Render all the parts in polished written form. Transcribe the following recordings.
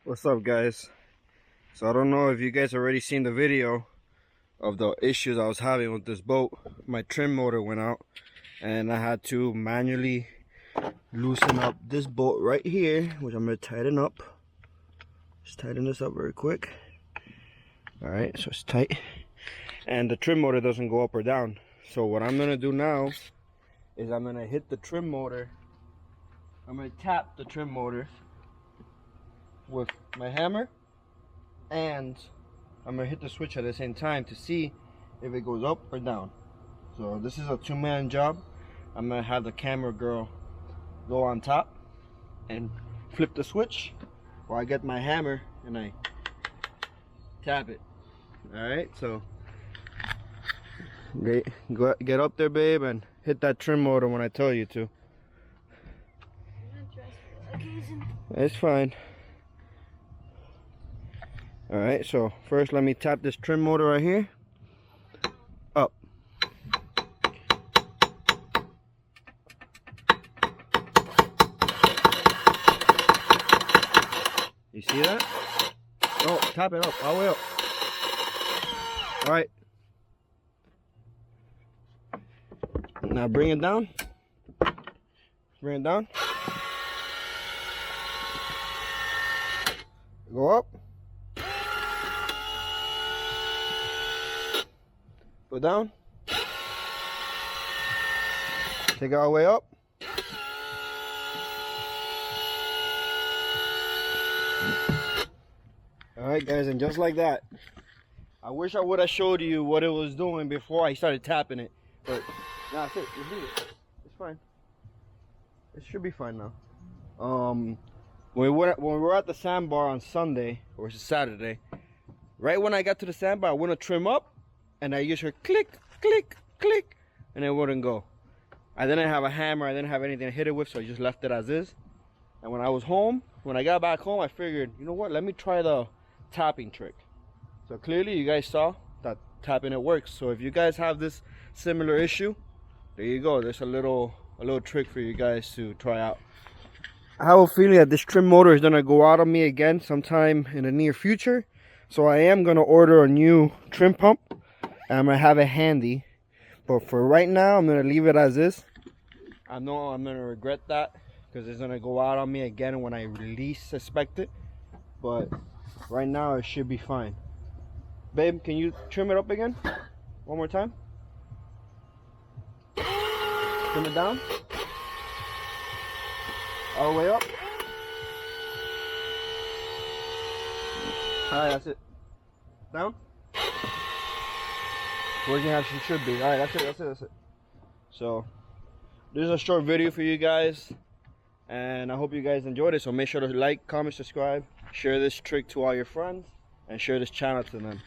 What's up, guys? So I don't know if you guys already seen the video of the issues I was having with this boat. My trim motor went out and I had to manually loosen up this bolt right here, which I'm going to tighten up. Just tighten this up very quick. Alright, so it's tight. And the trim motor doesn't go up or down. So what I'm going to do now is I'm going to hit the trim motor. I'm going to tap the trim motor with my hammer, and I'm gonna hit the switch at the same time to see if it goes up or down. So this is a two-man job. I'm gonna have the camera girl go on top and flip the switch while I get my hammer and I tap it. Alright, so get up there, babe, and hit that trim motor when I tell you to. It's fine. Alright, so first let me tap this trim motor right here. Up. You see that? Oh, tap it up, all the way up. Alright. Now bring it down. Bring it down. Go up. Go down. Take it all the way up. Alright, guys, and just like that. I wish I would have showed you what it was doing before I started tapping it. But nah, that's it. You do it. It's fine. It should be fine now. When we were at the sandbar on Sunday, or Saturday, right when I got to the sandbar, I went to trim up. And I used her click, click, click, and it wouldn't go. I didn't have a hammer, I didn't have anything to hit it with, so I just left it as is. And when I was home, when I got back home, I figured, you know what, let me try the tapping trick. So clearly you guys saw that tapping it works. So if you guys have this similar issue, there you go. There's a little trick for you guys to try out. I have a feeling that this trim motor is gonna go out on me again sometime in the near future. So I am gonna order a new trim pump. I'm gonna have it handy, but for right now I'm gonna leave it as is. I know I'm gonna regret that because it's gonna go out on me again when I least suspect it, but right now it should be fine. Babe, can you trim it up again one more time? Trim it down all the way up. All right, that's it. Down. Working how she should be. Alright, that's it. So this is a short video for you guys, and I hope you guys enjoyed it. So make sure to like, comment, subscribe, share this trick to all your friends, and share this channel to them.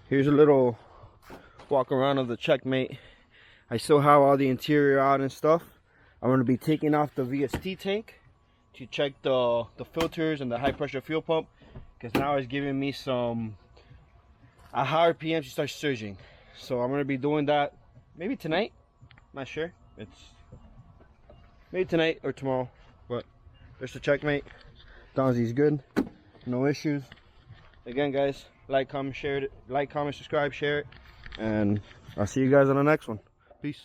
Here's a little walk around of the Checkmate. I still have all the interior out and stuff. I'm going to be taking off the VST tank to check the filters and the high pressure fuel pump, because now it's giving me a higher RPM to start surging. So I'm going to be doing that maybe tonight. Not sure. It's maybe tonight or tomorrow. But there's the Checkmate. Donzi's good. No issues. Again, guys, like, comment, share it. Like, comment, subscribe, share it. And I'll see you guys on the next one. Peace.